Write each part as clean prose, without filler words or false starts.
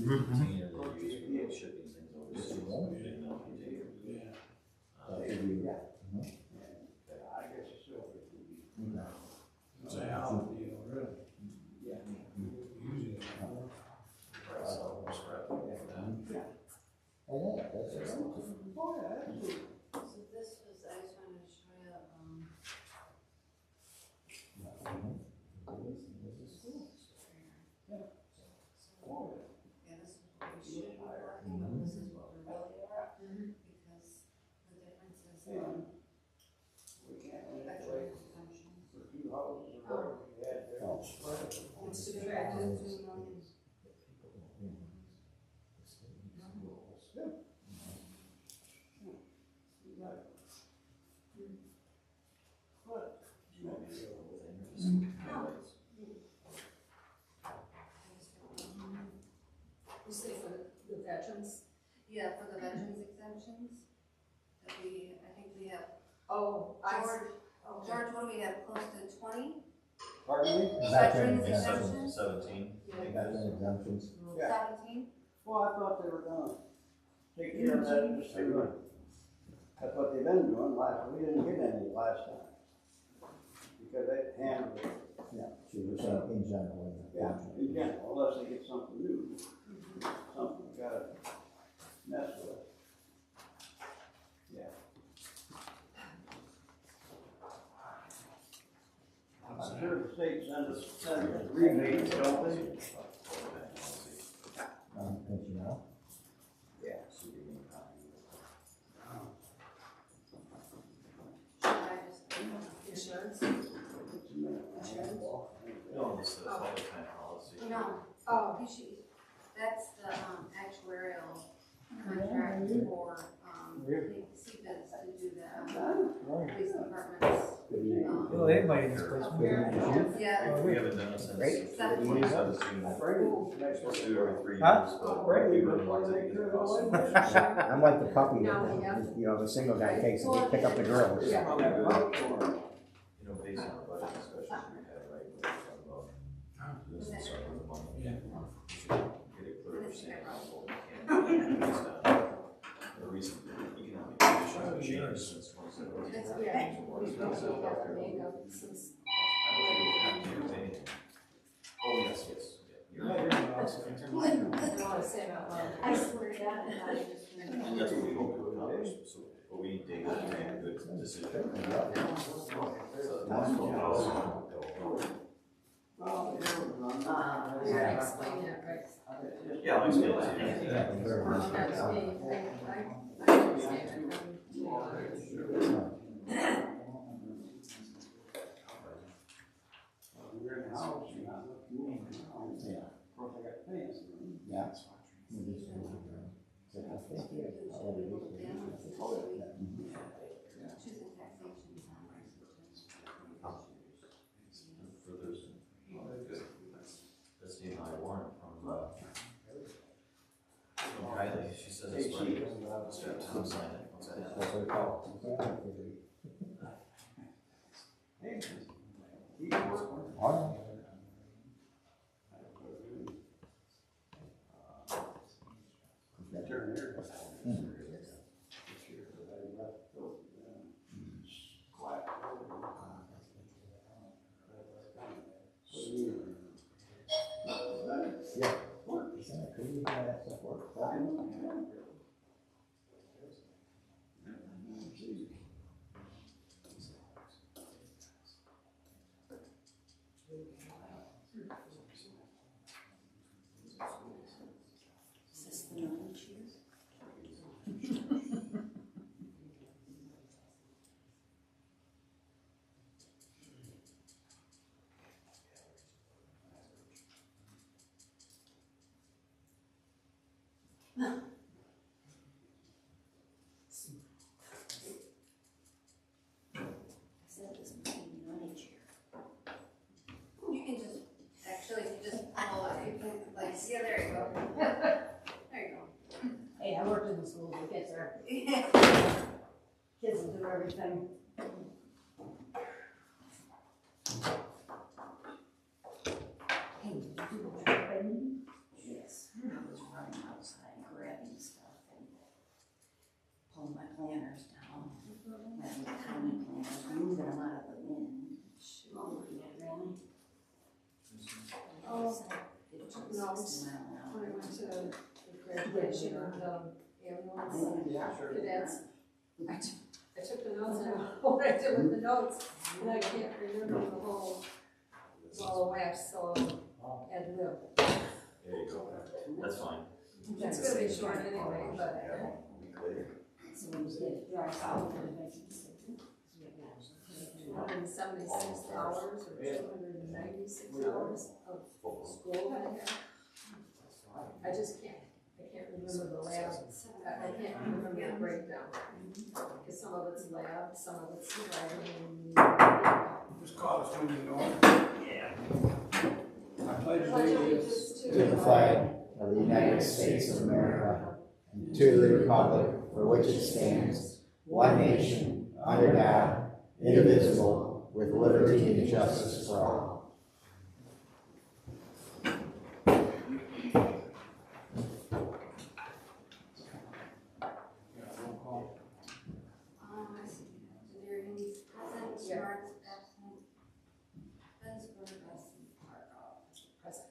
container they use for shipping things overseas. It's a hell of a deal, really. Using it. So this was, I just wanted to show you, yeah, this is what we should be working on, this is what we really are, because the difference is, veteran exemptions. It's subtracted 2 million. You say for the veterans? Yeah, for the veterans exemptions, that we, I think we have, Oh, George, what do we have, close to 20? Pardon me? Veterans exemptions? 17. Veteran exemptions. Yeah. 17? Well, I thought they were gonna take care of that just through. That's what they've been doing we didn't get any last time. Because they handled it. Yeah, she was saying in general. Yeah, in general, unless they get something new. Something we gotta mess with. Yeah. I'm sure the state sends us rebates, don't they? Don't you know? Yeah. insurance? No, this is all the kind of policy. No, Oh, that's the actuarial contract for, CBIZ to do the, police departments. Well, everybody in this place. Yeah. We haven't done it since. Great. 2017. We're supposed to do it every 3 years, Huh? but we really want to get it across. I'm like the puppy that, the single guy takes and they pick up the girls. It's probably good, based on the budget discussions we had, right? We're talking about this and start with the money. Yeah. Get it clear percent household. Based on the recent economic conditions have changed since 2017. yeah. More expensive healthcare. I don't think we have to use anything. Oh, yes. You're right. I want to say it out loud. I swear to God, I just. That's what we hope to accomplish, so, but we need data to make a good decision. So that's what Yeah, explain that, right? yeah, I'll explain it to you. I understand it. We're in the house, you're not moving around. Yeah. Of course, I got fence. Yeah. That's the warrant from Riley, she says it's funny, let's have Tom sign it, once I have That's what it's called. Hey, keep working. Oh, Turn here. yeah. Could you buy that stuff work? Is this the knowledge here? You can just, actually, just follow it, you can, like, yeah, there you go. There you go. Hey, I worked in the school, the kids are, Yeah. kids will do everything. Hey, did you do the training? Yes. took notes when I went to the graduation of the ambulance cadets. I took the notes and I don't know what I did with the notes, and I can't remember the whole ball of wax, so ad lib. There you go. That's fine. It's gonna be short anyway, but. Yeah, we'll be clear. So when you get dry out, then it makes it. 276 hours or 296 hours of school I have. I just can't remember the lab, I can't remember the breakdown. Because some of it's lab, some of it's writing. Just call us when you know. Yeah. I pledge Pledge allegiance To the flag of the United States of America, and to the republic for which it stands, one nation, under God, indivisible, with liberty and justice for all. Yeah, roll call. I see. Derderian, present, Smart, absent. Benscoter, absent, present.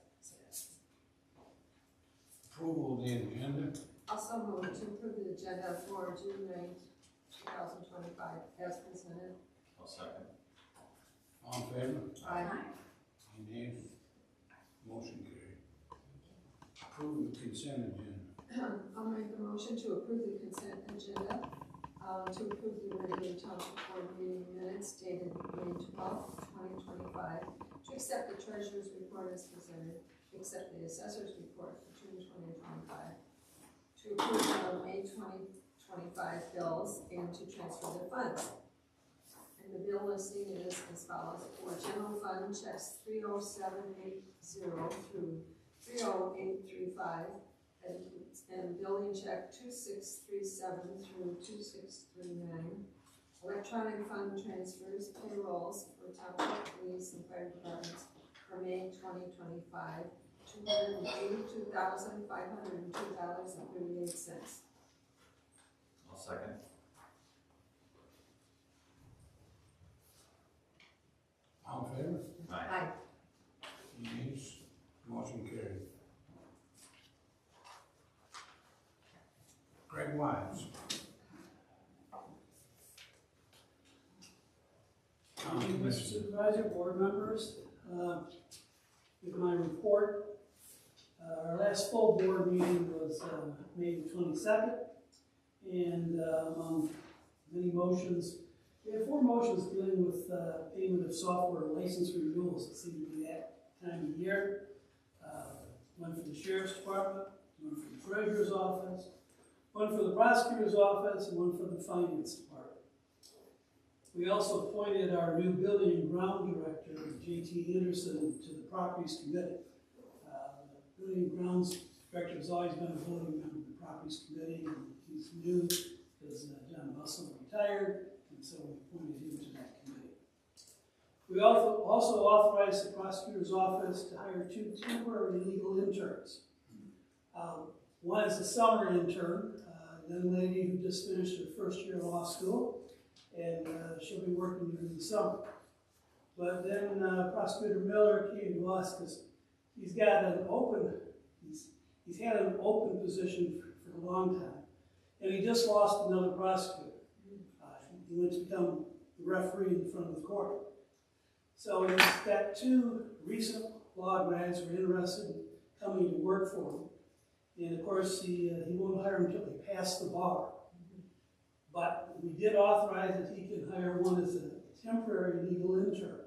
Approval of the agenda. Also move to approve the agenda for June 9th, 2025 as presented. I'll second. All in favor? Aye. Any nays? Motion carried. Approve the consent agenda. I'll make a motion to approve the consent agenda, to approve the regular township board meeting minutes dated May 12th, 2025, to accept the treasurer's report as presented, accept the assessor's report for June 2025, to approve the May 2025 bills, and to transfer the funds. And the bill listing is as follows: for general fund checks 30780 through 30835, and billing check 2637 through 2639. Electronic fund transfers, payrolls for township police and fire departments for May 2025, $282,502.38. I'll second. All in favor? Aye. Any nays? Motion carried. Greg Wise. County Mr. Commissioner. Supervisor, board members, with my report, our last full board meeting was May 22nd, and among many motions, we had 4 motions dealing with payment of software license renewals. It seemed to be that time of year. One for the sheriff's department, one for the treasurer's office, one for the prosecutor's office, and one for the finance department. We also appointed our new building and ground director, J.T. Anderson, to the properties committee. The building and grounds director has always been a voting member of the properties committee, and he's new because John Bussell retired, and so we appointed him to that committee. We also authorized the prosecutor's office to hire 2 temporary legal interns. One is a summer intern, a young lady who just finished her first year of law school, and she'll be working during the summer. But then Prosecutor Miller came to us because he's got an open, he's had an open position for a long time, and he just lost another prosecutor. He went to become the referee in front of the court. So he's got 2 recent law grads who are interested in coming to work for him. And of course, he won't hire them until they pass the bar. But we did authorize that he can hire one as a temporary legal intern.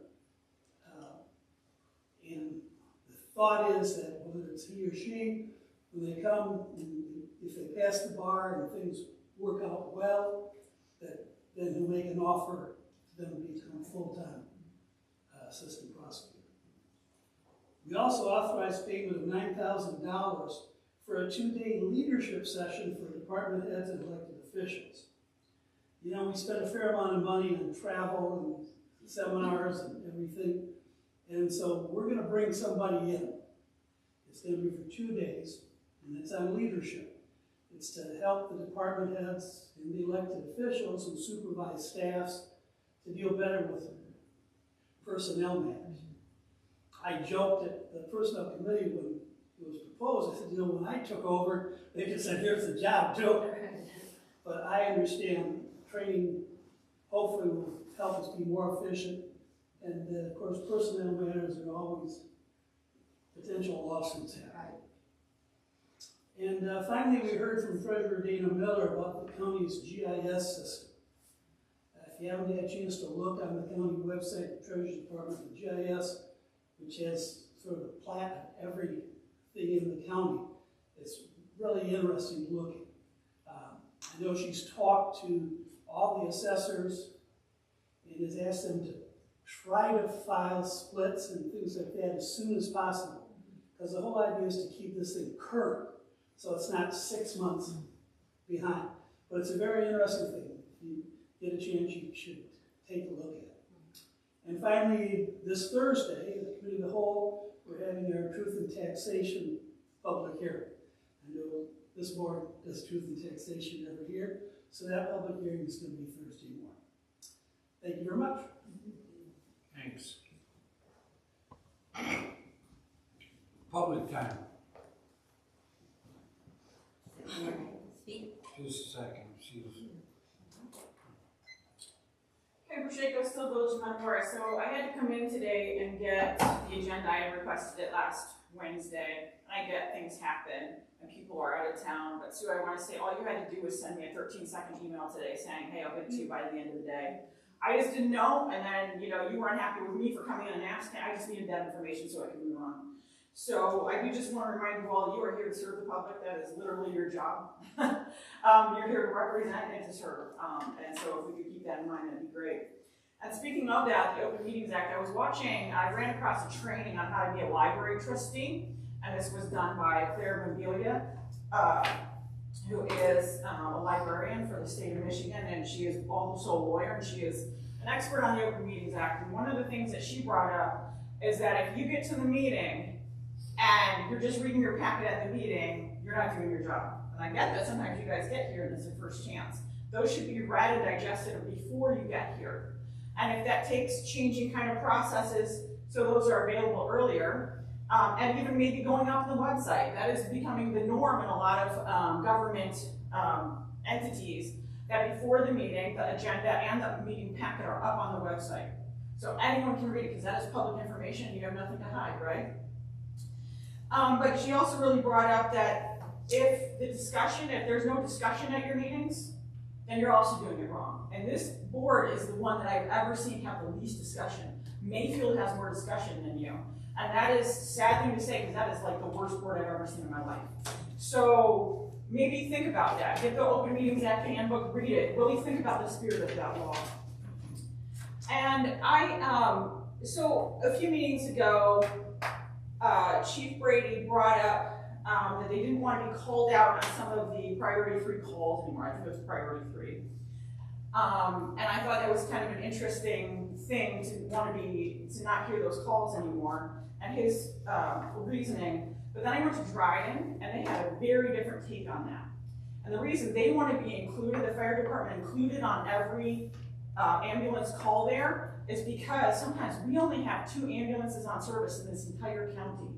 And the thought is that whether it's he or she, when they come, if they pass the bar and things work out well, that then he'll make an offer to them to become full-time assistant prosecutor. We also authorized payment of $9,000 for a 2-day leadership session for department heads and elected officials. You know, we spend a fair amount of money on travel and seminars and everything, and so we're going to bring somebody in. It's going to be for 2 days, and it's on leadership. It's to help the department heads and the elected officials and supervise staffs to deal better with personnel matters. I joked at the personnel committee when it was proposed, I said, you know, when I took over, they just said, here's the job, do it. But I understand training hopefully will help us be more efficient. And of course, personnel matters are always potential lawsuits happen. And finally, we heard from Treasurer Dana Miller about the county's GIS system. If you haven't had a chance to look on the county website, the Treasury Department, the GIS, which has sort of a plat of everything in the county, it's really interesting looking. I know she's talked to all the assessors and has asked them to try to file splits and things like that as soon as possible. Because the whole idea is to keep this thing current, so it's not 6 months behind. But it's a very interesting thing. If you get a chance, you should take a look at it. And finally, this Thursday, the Committee of the Whole, we're having our Truth and Taxation public hearing. I know this board does Truth and Taxation every year, so that public hearing is going to be Thursday morning. Thank you very much. Thanks. Public time. Speak. Just a second. Okay, Pacheco, still Village of Metamora. So I had to come in today and get the agenda. I had requested it last Wednesday. And I get things happen and people are out of town. But Sue, I want to say all you had to do was send me a 13-second email today saying, hey, I'll get it to you by the end of the day. I just didn't know, and then, you know, you weren't happy with me for coming in and asking. I just needed that information so I could move on. So I do just want to remind you all, you are here to serve the public. That is literally your job. You're here to represent and to serve. And so if we could keep that in mind, that'd be great. And speaking of that, the Open Meetings Act, I ran across a training on how to be a library trustee, and this was done by Claire Mobilia, who is a librarian for the state of Michigan, and she is also a lawyer, and she is an expert on the Open Meetings Act. And one of the things that she brought up is that if you get to the meeting and you're just reading your packet at the meeting, you're not doing your job. And I get that sometimes you guys get here and it's your first chance. Those should be read and digested before you get here. And if that takes changing kind of processes, so those are available earlier, and even maybe going up the website. That is becoming the norm in a lot of government entities, that before the meeting, the agenda and the meeting packet are up on the website. So anyone can read it because that is public information and you have nothing to hide, right? But she also really brought up that if there's no discussion at your meetings, then you're also doing it wrong. And this board is the one that I've ever seen have the least discussion. Mayfield has more discussion than you. And that is a sad thing to say because that is like the worst board I've ever seen in my life. So maybe think about that. Get the Open Meetings Act handbook, read it. Really think about the spirit of that law. And so a few meetings ago, Chief Brady brought up that they didn't want to be called out on some of the priority 3 calls anymore. I think it was priority 3. And I thought that was kind of an interesting thing to not hear those calls anymore, and his reasoning. But then I went to Dryden, and they had a very different take on that. And the reason they want to be included, the fire department included on every ambulance call there, is because sometimes we only have 2 ambulances on service in this entire county.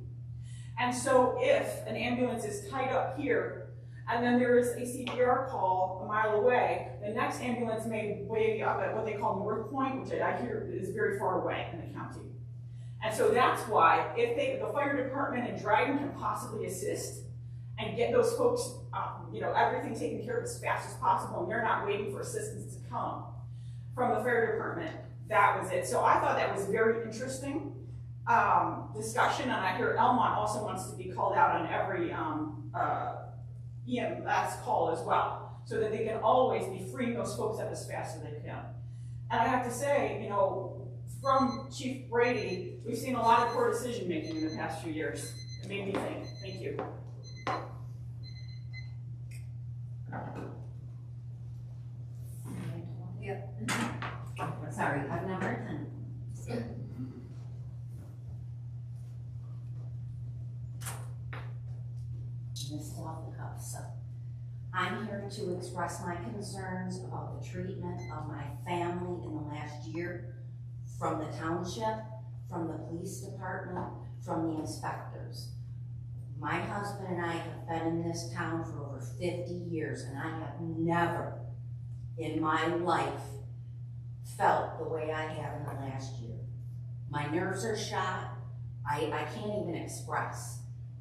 And so if an ambulance is tied up here, and then there is a CPR call a mile away, the next ambulance may be up at what they call North Point, which I hear is very far away in the county. And so that's why, if the fire department in Dryden can possibly assist and get those folks, everything taken care of as fast as possible, and they're not waiting for assistance to come from the fire department, that was it. So I thought that was very interesting discussion, and I hear Elmont also wants to be called out on every EMS call as well, so that they can always be freeing those folks up as fast as they can. And I have to say, from Chief Brady, we've seen a lot of poor decision making in the past few years. It made me think. Thank you. Yep. Sorry, I've never done. Missed off the cuff, so. I'm here to express my concerns about the treatment of my family in the last year from the township from the police department, from the inspectors. My husband and I have been in this town for over 50 years, and I have never in my life felt the way I have in the last year. My nerves are shot. I can't even express.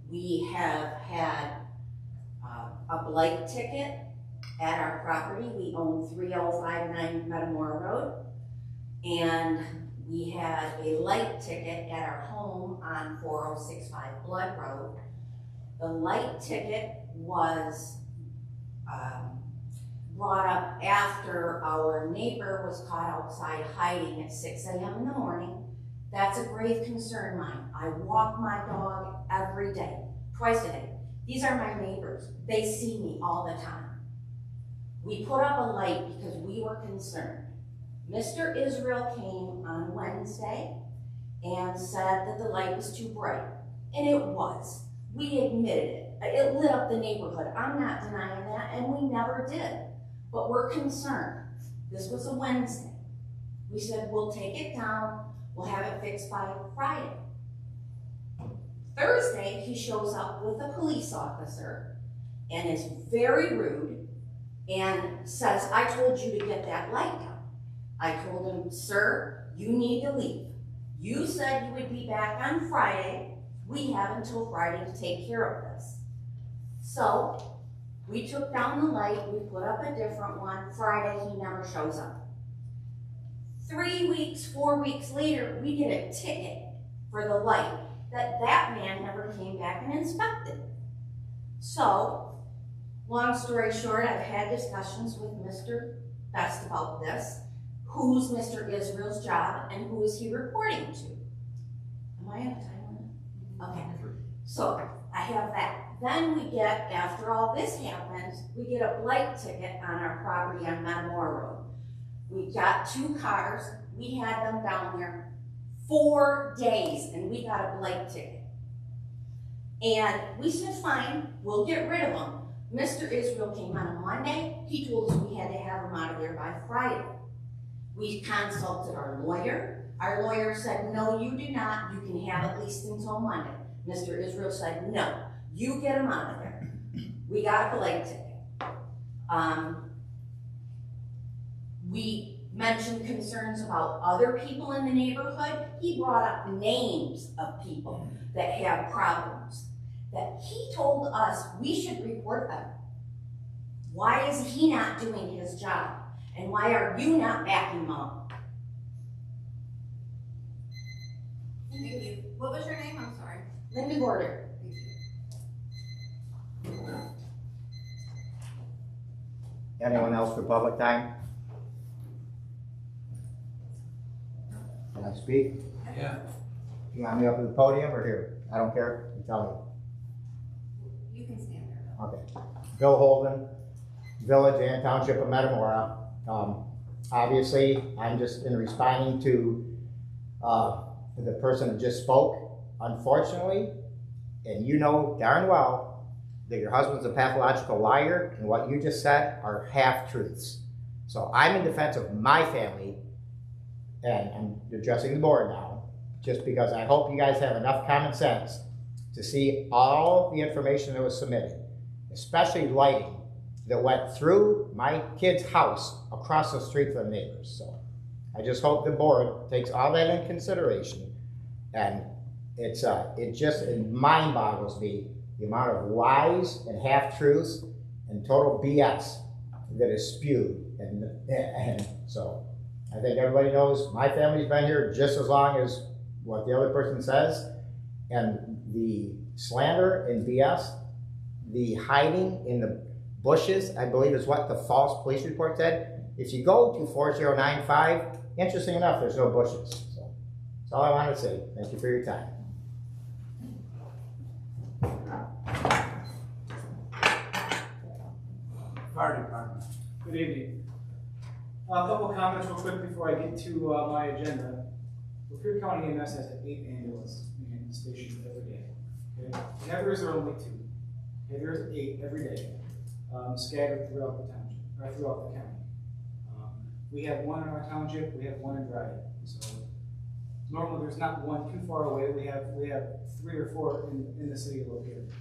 We have had a blight ticket at our property. We own 3059 Metamora Road. And we had a light ticket at our home on 4065 Blood Road. The light ticket was brought up after our neighbor was caught outside hiding at 6 a.m. in the morning. That's a grave concern of mine. I walk my dog every day, twice a day. These are my neighbors. They see me all the time. We put up a light because we were concerned. Mr. Israel came on Wednesday and said that the light was too bright, and it was. We admitted it. It lit up the neighborhood. I'm not denying that, and we never did. But we're concerned. This was a Wednesday. We said, we'll take it down. We'll have it fixed by Friday. Thursday, he shows up with a police officer and is very rude and says, I told you to get that light down. I told him, sir, you need to leave. You said you would be back on Friday. We have until Friday to take care of this. So we took down the light, we put up a different one. Friday, he never shows up. 3 weeks, 4 weeks later, we get a ticket for the light that man never came back and inspected. So, long story short, I've had discussions with Mr. Best about this. Who's Mr. Israel's job and who is he reporting to? Am I out of time limit? Okay. So I have that. Then we get, after all this happens, we get a blight ticket on our property on Metamora Road. We got 2 cars. We had them down there 4 days and we got a blight ticket. And we said, fine, we'll get rid of them. Mr. Israel came on a Monday. He told us we had to have them out of there by Friday. We consulted our lawyer. Our lawyer said, no, you do not. You can have at least until Monday. Mr. Israel said, no, you get them out of there. We got a blight ticket. We mentioned concerns about other people in the neighborhood. He brought up names of people that have problems that he told us we should report them. Why is he not doing his job? And why are you not backing him up? Thank you. What was your name? I'm sorry. Linda Gorder. Anyone else for public time? Can I speak? Yeah. You want me up at the podium or here? I don't care. You tell You can stand there. me. Okay. Bill Holden, Village and Township of Metamora. Obviously, I'm just in responding to the person who just spoke. Unfortunately, and you know darn well that your husband's a pathological liar, and what you just said are half-truths. So I'm in defense of my family, and I'm addressing the board now, just because I hope you guys have enough common sense to see all the information that was submitted, especially lighting that went through my kid's house across the street from the neighbors. So I just hope the board takes all that in consideration, and it mind boggles me the amount of lies and half-truths and total BS that is spewed. And so I think everybody knows my family's been here just as long as what the other person says. And the slander and BS, the hiding in the bushes, I believe is what the false police report said. If you go to 4095, interesting enough, there's no bushes. So that's all I want to say. Thank you for your time. Fire Department. Good evening. A couple comments real quick before I get to my agenda. Lapeer County EMS has 8 ambulance stations every day. Okay? Heather's are only 2. Heather's 8 every day, scattered throughout the township, or throughout the county. We have 1 in our township. We have 1 in Dryden. So Normally, there's not one too far away. We have 3 or 4 in the city located.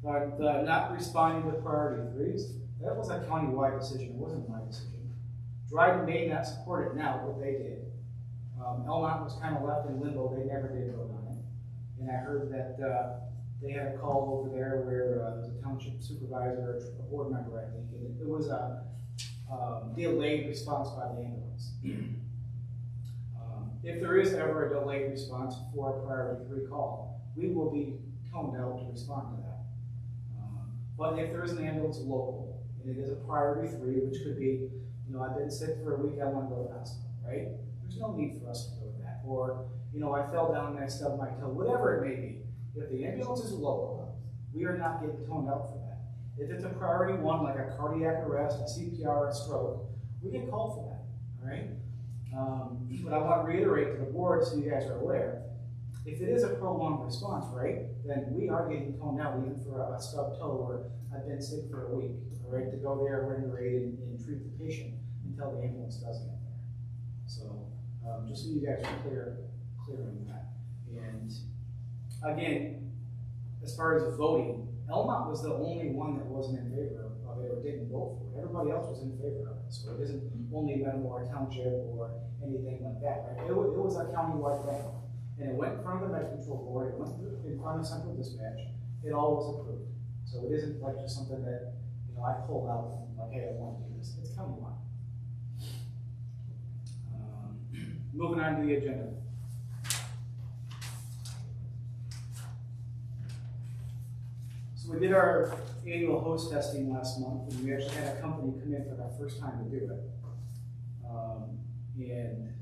The not responding to priority 3s, that was a county-wide decision. It wasn't my decision. Dryden may not support it now, but they did. Elmont was kind of left in limbo. They never did vote on it. And I heard that they had a call over there where there was a township supervisor, a board member, I think, and it was a delayed response by the ambulance. If there is ever a delayed response for a priority 3 call, we will be toned out to respond to that. But if there is an ambulance local, and it is a priority 3, which could be, I've been sick for a week, I want to go to the hospital, right? There's no need for us to go with that. Or, I fell down and I stubbed my toe, whatever it may be. If the ambulance is local, we are not getting toned out for that. If it's a priority 1, like a cardiac arrest, a CPR, a stroke, we get called for that, all right? But I want to reiterate to the board so you guys are aware, if it is a prolonged response, right, then we are getting toned out even for a stubbed toe or I've been sick for a week, all right, to go there, render aid, and treat the patient until the ambulance does get there. So, just so you guys are clear on that. And again, as far as voting, Elmont was the only one that wasn't in favor of it or didn't vote for it. Everybody else was in favor of it. So it isn't only Metamora Township or anything like that, right? It was a countywide thing. And it went in front of the Med Control Board, it went in front of Central Dispatch, it all was approved. So it isn't like just something that, I pulled out and like, hey, I want to do this. It's countywide. Moving on to the agenda. So we did our annual host testing last month, and we actually had a company come in for the first time to do it. And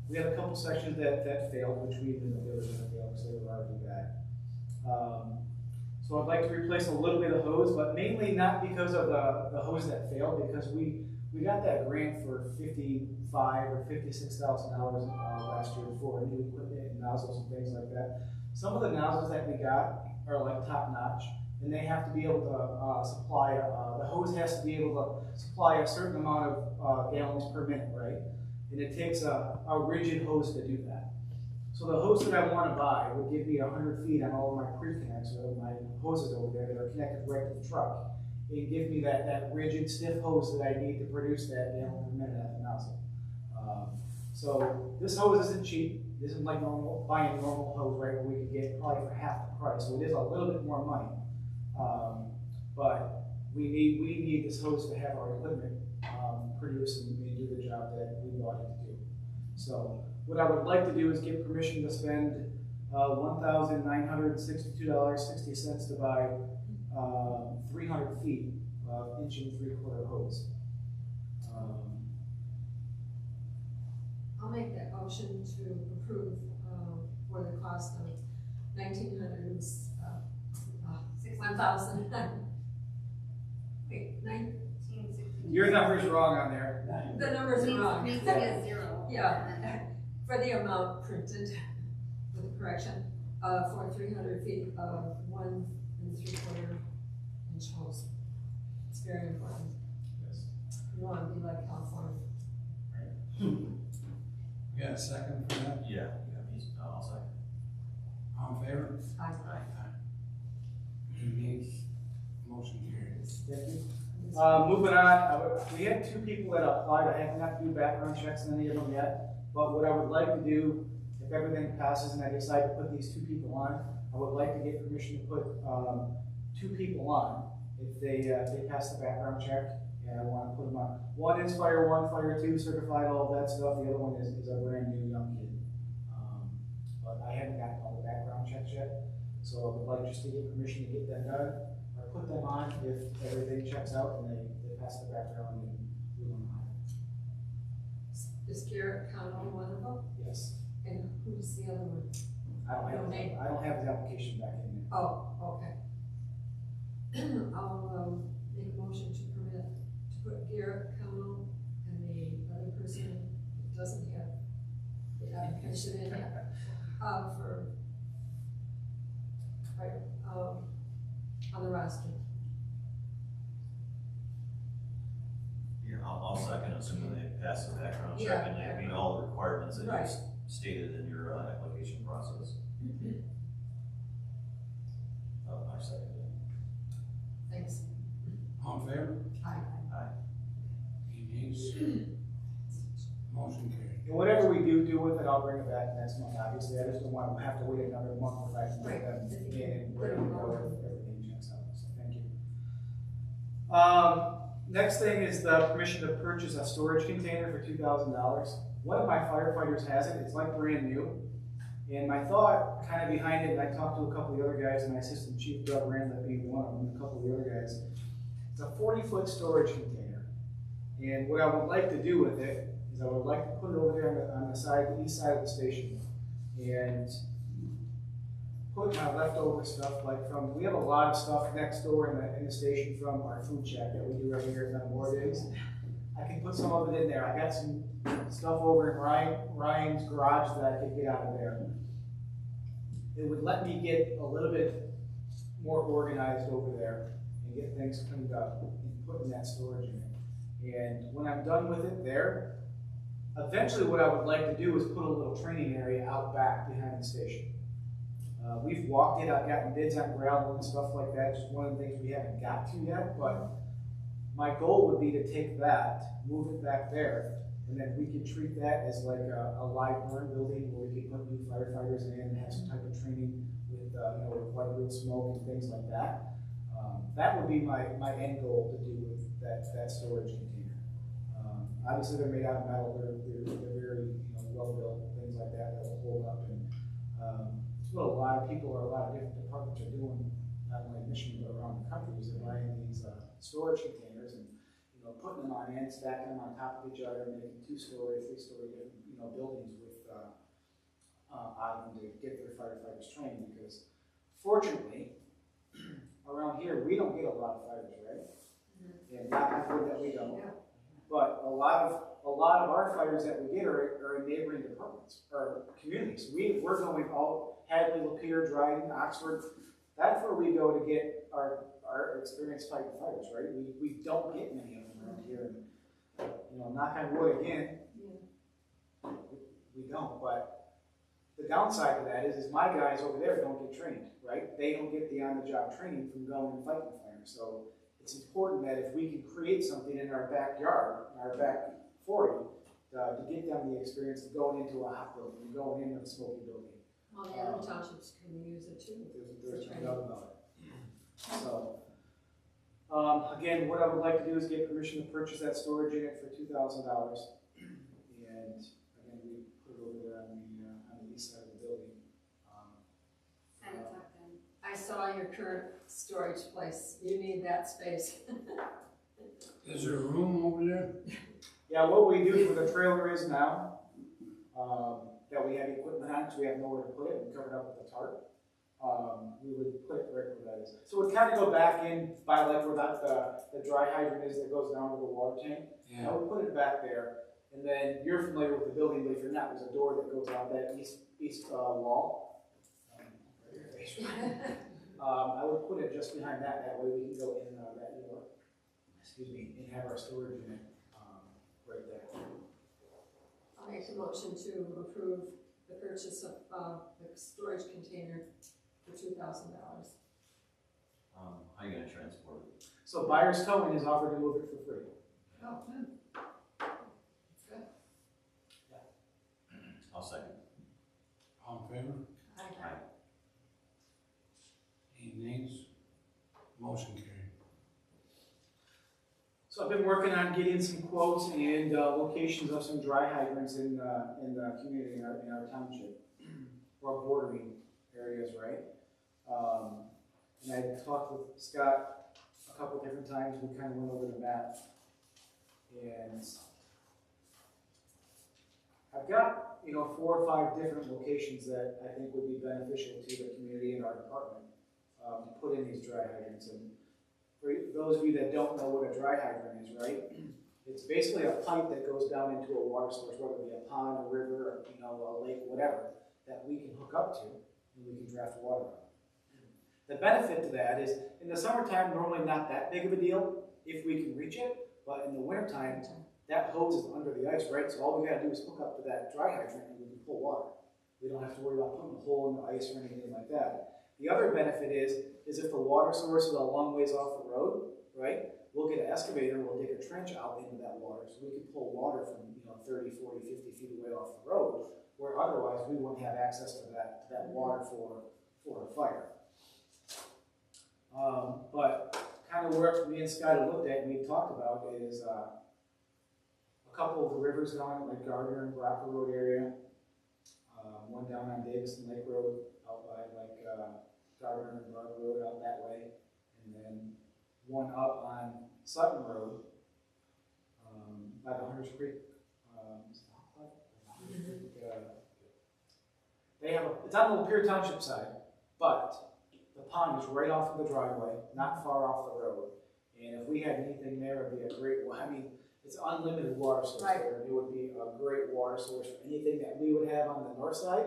we had a couple sections that failed, which we knew that they were going to fail because they were already bad. So I'd like to replace a little bit of hose, but mainly not because of the hose that failed, because we got that grant for $55,000 or $56,000 last year for new equipment and nozzles and things like that. Some of the nozzles that we got are like top notch, and they have to be able to supply, the hose has to be able to supply a certain amount of gallons per minute, right? And it takes a rigid hose to do that. So the hose that I want to buy would give me 100 feet on all of my pre-connects, or my hoses over there that are connected right to the truck. It gives me that rigid, stiff hose that I need to produce that gallon per minute at the nozzle. So this hose isn't cheap. It isn't like buying a normal hose, right, where we could get probably for half the price. So it is a little bit more money. But we need this hose to have our equipment produce and do the job that we bought it to do. So what I would like to do is get permission to spend $1,962.60 to buy 300 feet of 1 3/4 hose. I'll make that motion to approve for the cost of Your number's wrong on there. The numbers are wrong. Needs to be a 0. Yeah, for the amount printed, with the correction, for 300 feet of 1 3/4 inch hose. It's very important. Yes. You want to be like California. You got a second for that? Yeah, I'll second. All in favor? Aye. Motion carries. Thank you. Moving on, we had 2 people that applied. I haven't had to do background checks on any of them yet. But what I would like to do, if everything passes and I decide to put these 2 people on, I would like to get permission to put 2 people on if they pass the background check. And I want to put them on. One is Fire 1, Fire 2, certified, all of that stuff. The other one is a brand new young kid. But I haven't gotten all the background checks yet. So I would like just to get permission to get them done, or put them on if everything checks out and they pass the background and we want to hire. Is Garrett Connell one of them? Yes. And who's the other one? I don't have his application back in there. Oh, okay. I'll make a motion to permit, to put Garrett Connell and the other person who doesn't have the application in, for, right, on the roster. Yeah, I'll second, assuming they pass the background check Yeah. and they meet all the requirements that Right. stated in your application process. I second it. Thanks. All in favor? Aye. Any nays? Motion carried. And whatever we do with it, I'll bring it back next month, obviously, I just don't want to have to wait another month if I can get them in and ready to go if everything checks out, so thank you. Next thing is the permission to purchase a storage container for $2,000. One of my firefighters has it, it's like brand new. And my thought kind of behind it, and I talked to a couple of the other guys, and my assistant chief, Doug Randlett, being one of them, and a couple of the other guys. It's a 40-foot storage container. And what I would like to do with it is I would like to put it over there on the east side of the station. And put my leftover stuff, like we have a lot of stuff next door in the station from our food check that we do every year at Metamora Days. I can put some of it in there. I got some stuff over in Ryan's garage that I could get out of there. It would let me get a little bit more organized over there and get things cleaned up and put in that storage unit. And when I'm done with it there, eventually what I would like to do is put a little training area out back behind the station. We've walked it, I've gotten bids on gravel and stuff like that, just one of the things we haven't got to yet, but my goal would be to take that, move it back there, and then we could treat that as like a live burn building where we could put new firefighters in and have some type of training with, with white wood smoke and things like that. That would be my end goal to do with that storage container. Obviously they're made out of metal, they're very well built, things like that will hold up. And it's what a lot of people or a lot of different departments are doing, not only in Michigan but around the country, is they're buying these storage containers and putting them on end, stacking them on top of each other, making 2-story, 3-story different buildings with on them to get their firefighters trained. Because fortunately, around here we don't get a lot of fires, right? And not good that we don't. Yeah. But a lot of our fires that we get are in neighboring departments or communities. We're going all Hadley, Lapeer, Dryden, Oxford. That's where we go to get our experience fighting fires, right? We don't get many of them around here. And, knock on wood again, we don't. But the downside to that is my guys over there don't get trained, right? They don't get the on-the-job training from going and fighting fire. So it's important that if we can create something in our backyard, our back 40, to get them the experience of going into a hot building and going into a smoky building. Well, the other townships can use it too. There's no doubt about it. So, again, what I would like to do is get permission to purchase that storage unit for $2,000. And again, we put it over there on the east side of the building. I saw your current storage place. You need that space. Is there a room over there? Yeah, what we do for the trailer is now, that we have equipment on, so we have nowhere to put it, and cover it up with a tarp. We would put it right where that is. So we'd kind of go back in by like where the dry hydrant is that goes down to the water tank. Yeah. I would put it back there, and then you're familiar with the building, but if you're not, there's a door that goes out that east wall. I would put it just behind that. That way we can go in and out of that door. Excuse me, and have our storage unit right there. I'll make a motion to approve the purchase of the storage container for $2,000. How are you gonna transport it? So buyer's towing is offered to move it for free. Oh, good. Good. I'll second. All in favor? Aye. Any nays? Motion carried. So I've been working on getting some quotes and locations of some dry hydrants in the community, in our township, or bordering areas, right? And I talked with Scott a couple different times. We kind of went over the map, and I've got 4 or 5 different locations that I think would be beneficial to the community and our department to put in these dry hydrants. And for those of you that don't know what a dry hydrant is, right? It's basically a pipe that goes down into a water source, whether it be a pond, a river, or a lake, whatever, that we can hook up to and we can draft water on. The benefit to that is, in the summertime, normally not that big of a deal if we can reach it, but in the wintertime, that hose is under the ice, right? So all we gotta do is hook up to that dry hydrant and we can pull water. We don't have to worry about putting a hole in the ice or anything like that. The other benefit is if the water source is a long ways off the road, right? We'll get an excavator, we'll dig a trench out into that water, so we can pull water from, 30, 40, 50 feet away off the road, where otherwise we wouldn't have access to that water for a fire. But kind of where me and Scott have looked at and we've talked about is a couple of the rivers down like Gardner and Rocker Road area, one down on Davison Lake Road out by Gardner and Rocker Road out that way, and then one up on Sutton Road by the Hunters Creek. They have it's on the Lapeer Township side, but the pond is right off of the driveway, not far off the road. And if we had anything there, it would be a great, it's unlimited water source there. It would be a great water source for anything that we would have on the north side,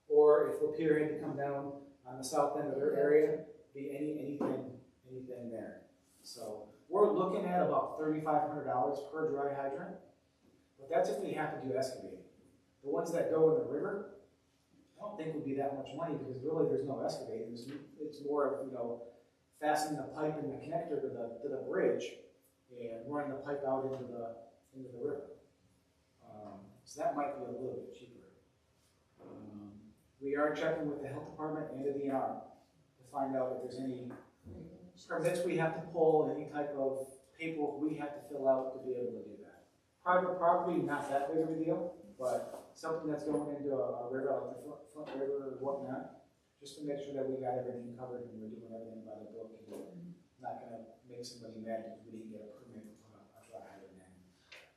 or if Lapeer had to come down on the south end of their area, be anything there. So we're looking at about $3,500 per dry hydrant, but that's if we have to do excavating. The ones that go in the river, I don't think would be that much money because really there's no excavating. It's more of, fastening the pipe and the connector to the bridge and running the pipe out into the river. So that might be a little bit cheaper. We are checking with the health department and the DNR to find out if there's any permits we have to pull, any type of paperwork we have to fill out to be able to do that. Private property, not that big of a deal, but something that's going into a river, like the front river or whatnot, just to make sure that we got everything covered and we're doing everything by the book and not going to make somebody mad because we didn't get a permit to put a dry hydrant in.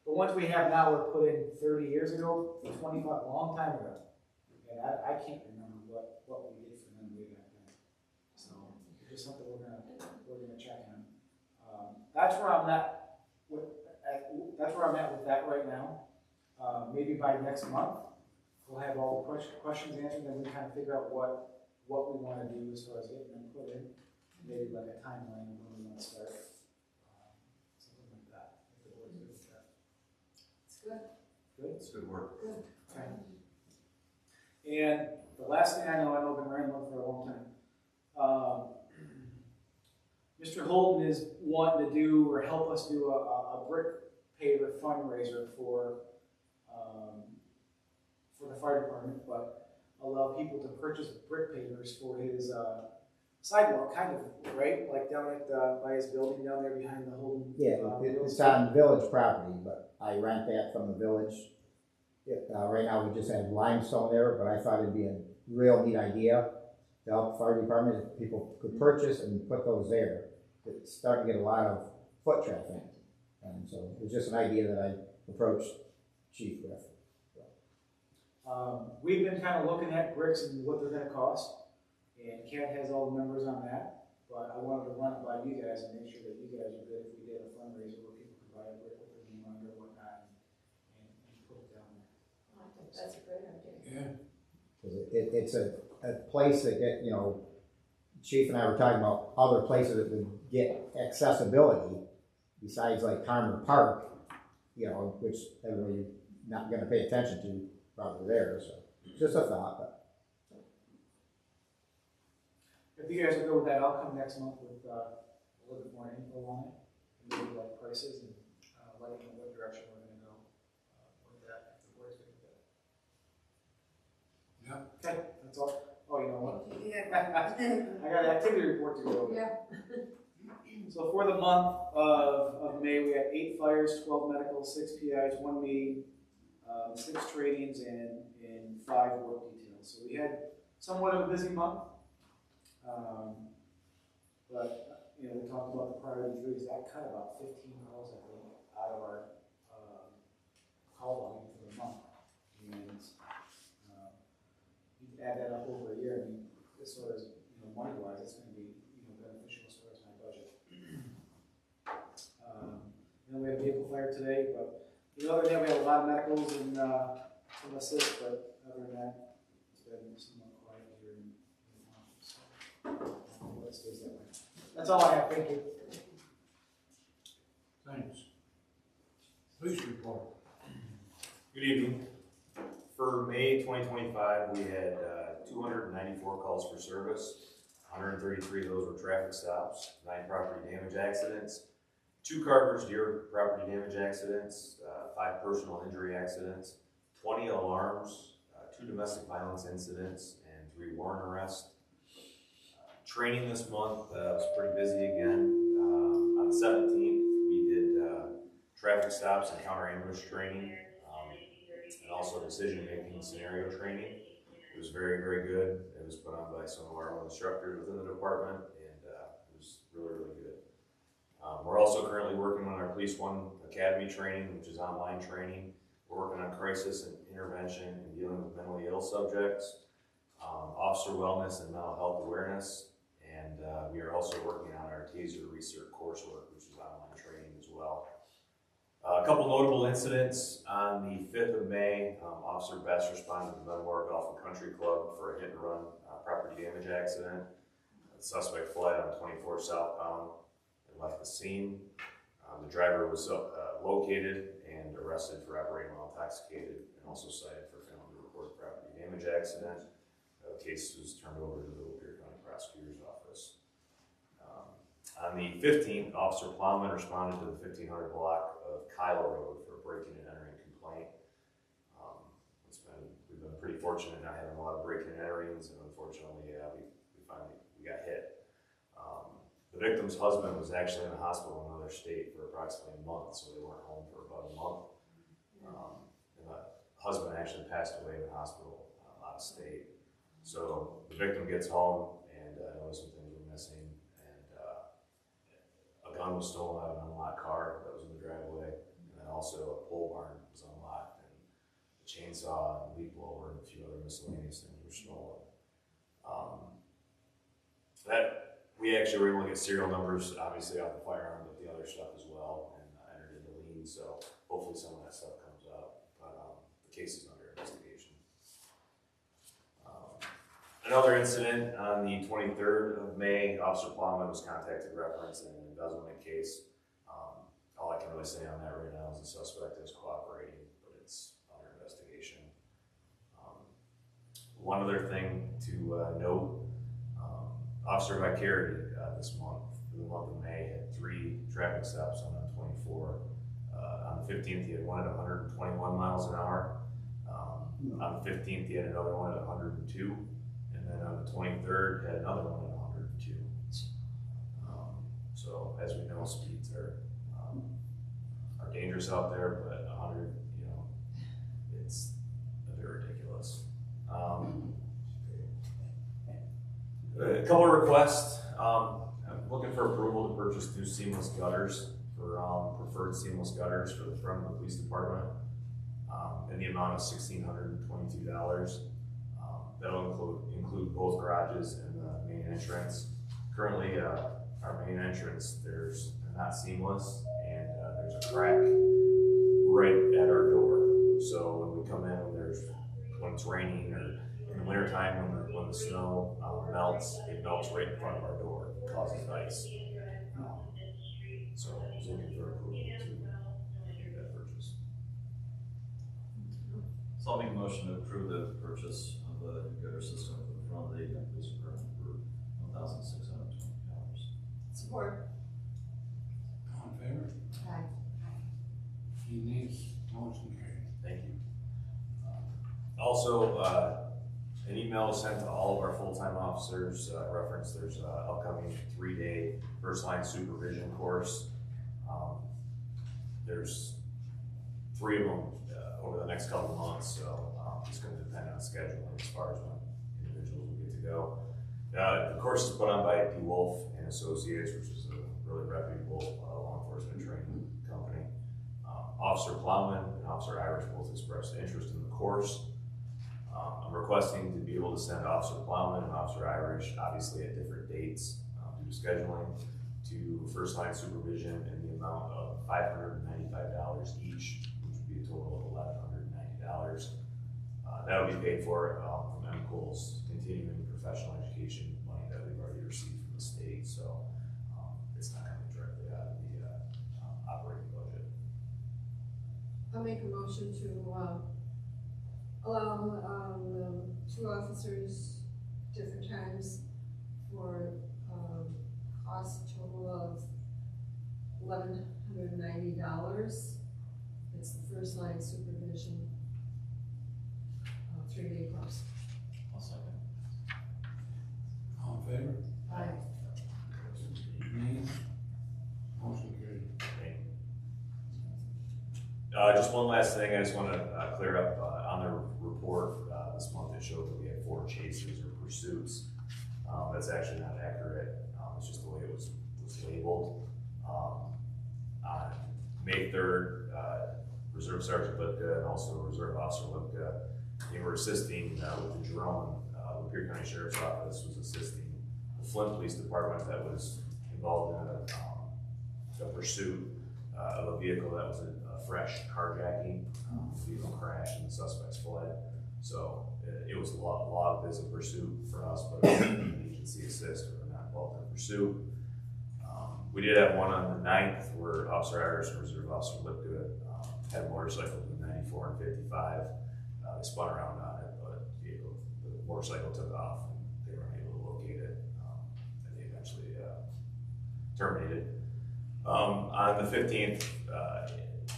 The ones we have now were put in 30 years ago, 25, a long time ago. And I can't remember what we did for them way back then. So it's just something we're gonna check on. That's where I'm at with that right now. Maybe by next month we'll have all the questions answered, and we kind of figure out what we want to do as far as getting them put in. Maybe like a timeline of when we want to start. Something like that. If the board's good with that. It's good. Good, it's good work. Good. Okay. And the last thing I know, I've been rambling for a long time. Mr. Holton is wanting to do or help us do a brick paver fundraiser for the fire department, but allow people to purchase brick pavers for his sidewalk, kind of, right? Like down at by his building down there behind the Holton. Yeah, it's on village property, but I rent that from the village. Right now we just have limestone there, but I thought it'd be a real neat idea to help the fire department if people could purchase and put those there. It's starting to get a lot of foot traffic, and so it was just an idea that I approached Chief with. We've been kind of looking at bricks and what they're going to cost, and Kat has all the numbers on that, but I wanted to run it by you guys and make sure that you guys are good if we did a fundraiser where people could buy a brick with their name on it or whatnot and put it down there. I think that's a great idea. Yeah. It's a place that Chief and I were talking about other places that would get accessibility besides like Harmon Park, which everybody's not going to pay attention to probably there. So just a thought. But if you guys are good with that, I'll come next month with a little bit more info on it, and maybe like prices and letting you know what direction we're going to go with that. If the board's good with that. Yeah. Okay, that's all. Oh, you know what? Yeah. I got an activity report to go over. Yeah. So for the month of May, we had 8 fires, 12 medicals, 6 PIs, 1 meeting, 6 trainings, and 5 work details. So we had somewhat of a busy month. But we talked about the priority 3s. That cut about 15 calls, I think, out of our call volume for the month. And you add that up over a year, as far as money-wise, it's going to be beneficial as far as my budget. We had a vehicle fire today, but the other day we had a lot of medicals and some assists, but other than that, it's been somewhat quiet here in the township. So it stays that way. That's all I have. Thank you. Thanks. Police report. Good evening. For May 2025, we had 294 calls for service. 133 of those were traffic stops, 9 property damage accidents, 2 carver's deer property damage accidents, 5 personal injury accidents, 20 alarms, 2 domestic violence incidents, and 3 warrant arrests. Training this month was pretty busy again. On the 17th, we did traffic stops and counter ambush training, and also decision-making scenario training. It was very, very good. It was put on by some of our own instructors within the department, and it was really, really good. We're also currently working on our Police One Academy training, which is online training. We're working on crisis and intervention and dealing with mentally ill subjects, officer wellness and mental health awareness, and we are also working on our TASER research coursework, which is online training as well. A couple notable incidents. On the 5th of May, Officer Best responded to the Metamora Golf and Country Club for a hit-and-run property damage accident. The suspect fled on 24 southbound and left the scene. The driver was located and arrested for operating while intoxicated, and also cited for failing to report a property damage accident. The case was turned over to the Lapeer County Prosecutor's Office. On the 15th, Officer Plowman responded to the 1500 block of Kyla Road for a breaking and entering complaint. We've been pretty fortunate not having a lot of breaking and enterings, and unfortunately, we got hit. The victim's husband was actually in the hospital in another state for approximately a month, so they weren't home for about a month. And the husband actually passed away in the hospital out of state. So the victim gets home and noticed some things were missing. A gun was stolen out of an unlocked car that was in the driveway, and then also a pole barn was unlocked, and a chainsaw and leaf blower and a few other miscellaneous things were stolen. We actually were able to get serial numbers, obviously off the firearm, but the other stuff as well, and entered into lien, so hopefully some of that stuff comes up, but the case is under investigation. Another incident on the 23rd of May, Officer Plowman was contacted referencing an embezzlement case. All I can really say on that right now is the suspect is cooperating, but it's under investigation. One other thing to note, Officer Vicari this month, for the month of May, had 3 traffic stops on 24. On the 15th, he had one at 121 miles an hour. On the 15th, he had another one at 102. And then on the 23rd, had another one at 102. So as we know, speeds are dangerous out there, but 100, it's a bit ridiculous. A couple of requests. I'm looking for approval to purchase 2 seamless gutters for preferred seamless gutters for the front of the police department in the amount of $1,622. That'll include both garages and the main entrance. Currently, our main entrance, they're not seamless, and there's a crack right at our door. So when we come in, when it's raining, or in the wintertime when the snow melts, it melts right in front of our door. It causes ice. So I was looking for approval to make that purchase. So I'll make a motion to approve the purchase of the gutter system for the front of the police department for $1,620. Support. All in favor? Aye. Any nays? Motion carried. Thank you. Also, an email was sent to all of our full-time officers. Reference there's an upcoming 3-day first line supervision course. There's 3 of them over the next couple of months, so it's going to depend on scheduling as far as when individuals will get to go. The course is put on by DeWolf and Associates, which is a really reputable law enforcement training company. Officer Plowman and Officer Irish both expressed interest in the course. I'm requesting to be able to send Officer Plowman and Officer Irish, obviously at different dates due to scheduling, to first line supervision in the amount of $595 each, which would be a total of $1,190. That will be paid for from MCOL's continuing professional education money that we've already received from the state, so it's not coming directly out of the operating budget. I'll make a motion to, allow, two officers different times for, cost total of $1,190. It's the first line supervision, 3-day course. I'll second. All in favor? Aye. Nays? Motion carried. Just one last thing, I just want to clear up, on the report, this month it showed that we had 4 chases or pursuits. That's actually not accurate, it's just the way it was labeled. On May 3rd, Reserve Sergeant Lipka and also Reserve Officer Lipka, they were assisting with the drone. Lapeer County Sheriff's Office was assisting the Flint Police Department that was involved in a pursuit of a vehicle that was a fresh carjacking. The vehicle crashed and the suspects fled. So it was logged as a pursuit for us, but it was an agency assist or not involved in pursuit. We did have one on the 9th where Officer Irish and Reserve Officer Lipka had a motorcycle doing 94 and 55. They spun around on it, but the motorcycle took off and they were unable to locate it. And they eventually terminated. On the 15th,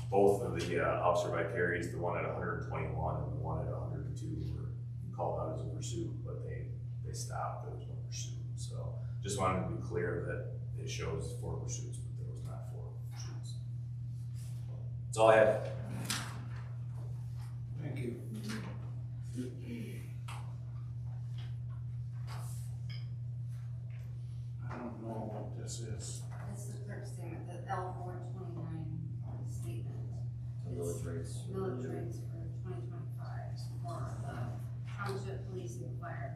both of the officer vicaries, the one at 121 and the one at 102, were called out as a pursuit, but they stopped. There was no pursuit. So just wanted to be clear that it shows 4 pursuits, but there was not 4 pursuits. That's all I had. Thank you. I don't know what this is. This is the clerk's statement, the L429 statement. Village rates. Village rates for 2025 for the township police and fire.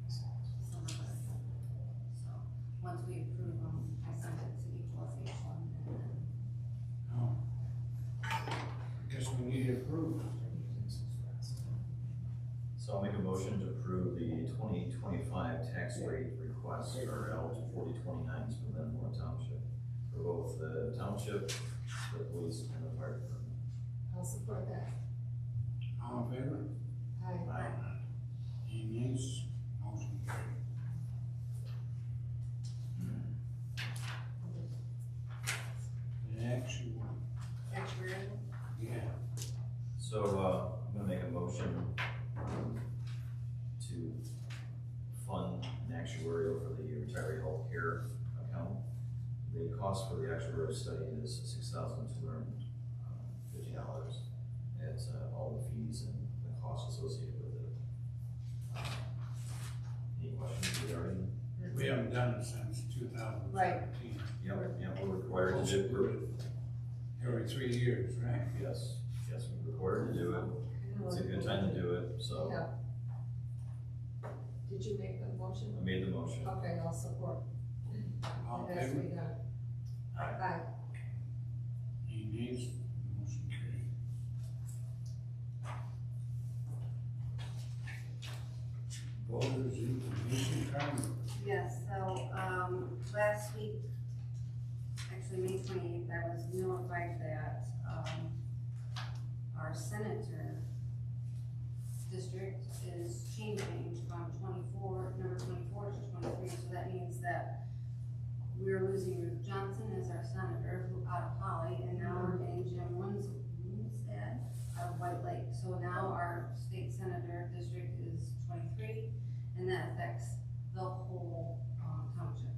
So, once we approve them, I send it to equalization and then. Oh. I guess we need it approved. So I'll make a motion to approve the 2025 tax rate request for L4029s for Metamora Township for both the township, the police, and the fire department. I'll support that. All in favor? Aye. Any nays? Motion carried. Actuary. Yeah. So, I'm gonna make a motion to fund an actuarial for the retiree health care account. The cost for the actuarial study is $6,250. It's all the fees and the costs associated with it. Any questions regarding? We haven't done it since 2017. Right. Yep, we're required to do it. Every 3 years, right? Yes, we're required to do it. It's a good time to do it, so Yeah. Did you make the motion? I made the motion. Okay, I'll support. All in As we favor? got. Aye. Aye. Any nays? Motion carried. Voters information card. Yes, so, last week, actually May 28th, I was notified that, our senator district is changing from number 24 to 23, so that means that we're losing Ruth Johnson as our senator, who out of Holly, and now we're getting Jim Winstead out of White Lake. So now our state senator district is 23, and that affects the whole township.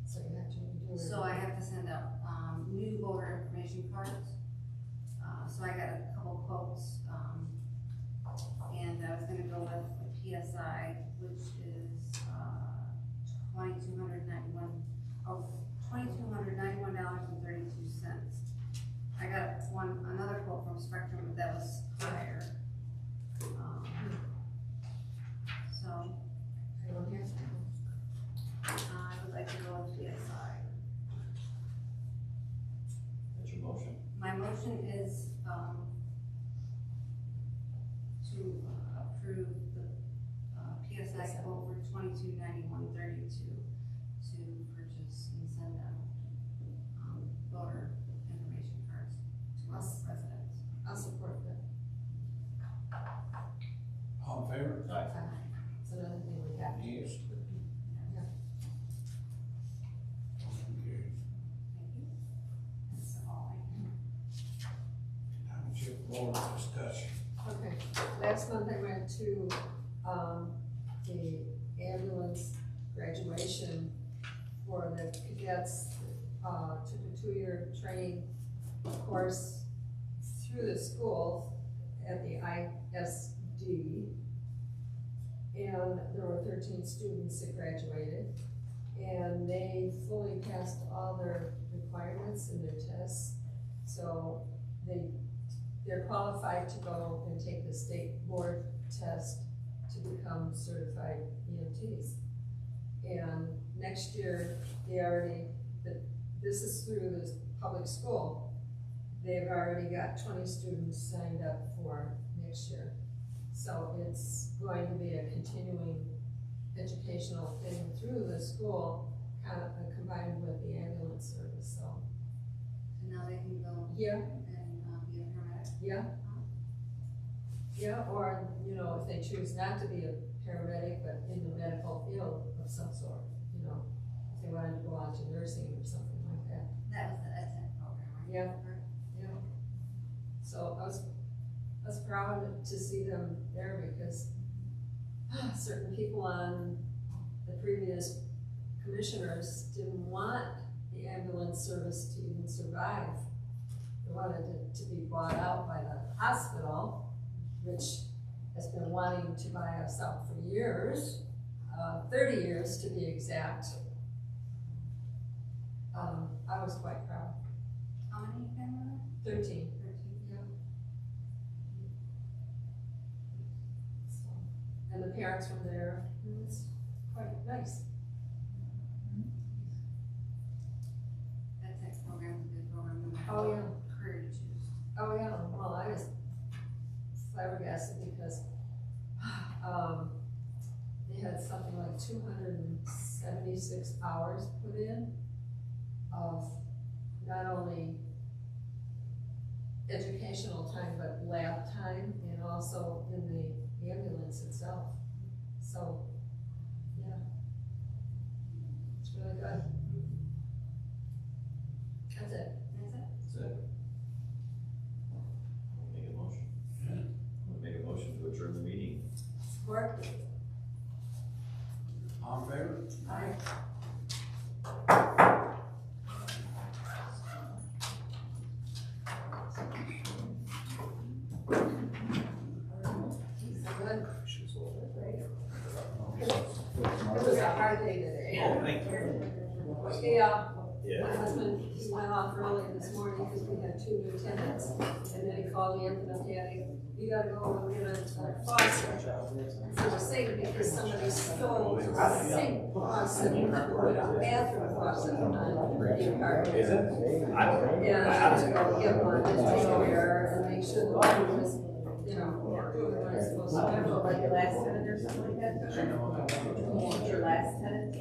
So you have to do it. So I have to send out new voter information cards. So I got a couple quotes, and I was gonna go with the PSI, which is $2,291.32. I got another quote from Spectrum that was higher. So I don't have to. I would like to go with PSI. That's your motion. My motion is, to approve the, PSI quote for $2291.32 to purchase and send out, It's another thing we have to do. Yes. Okay. That's all I Township board discussion. Okay, last month I went to, the ambulance graduation for the cadets, took a 2-year training course through the school at the ISD. And there were 13 students that graduated, and they fully passed all their requirements and their tests. So they're qualified to go and take the state board test to become certified EMTs. And next year, this is through the public school, they've already got 20 students signed up for next year. So it's going to be a continuing educational thing through the school, kind of combined with the ambulance service, so. So now they can go Yeah, and be a paramedic? yeah. Yeah, or, you know, if they choose not to be a paramedic, but in the medical field of some sort, you know, if they wanted to go on to nursing or something like that. That was the EdTech program, right? Yeah. Yeah. So I was proud to see them there because certain people on the previous commissioners didn't want the ambulance service to even survive. They wanted it to be bought out by the hospital, which has been wanting to buy us out for years, 30 years to be exact. I was quite proud. How many family? 13. 13. Yeah. So, and the parents were there. It was quite nice. EdTech program's a good program, no matter Oh, yeah. what career you choose. Oh, yeah. Well, I was flabbergasted because they had something like 276 hours put in of not only educational time, but lab time, and also in the ambulance itself. So, yeah, it's really good. That's it. That's it. That's it. I'll make a motion. I'll make a motion to adjourn the meeting. Support? All in favor? Aye. Good. It was a hard day today. Oh, thank you. Yeah. Yeah. My husband, he went off early this morning because we had 2 new tenants, and then he called me up and said, "Daddy, you gotta go and get a faucet." For the sake, because somebody stole a sink faucet, a bathroom faucet on your car. Is it? I don't know. Yeah, I had to go get one and take care and make sure the water was, you know, doing what it's supposed to do. Like your last tenant or something like that? Your last tenant?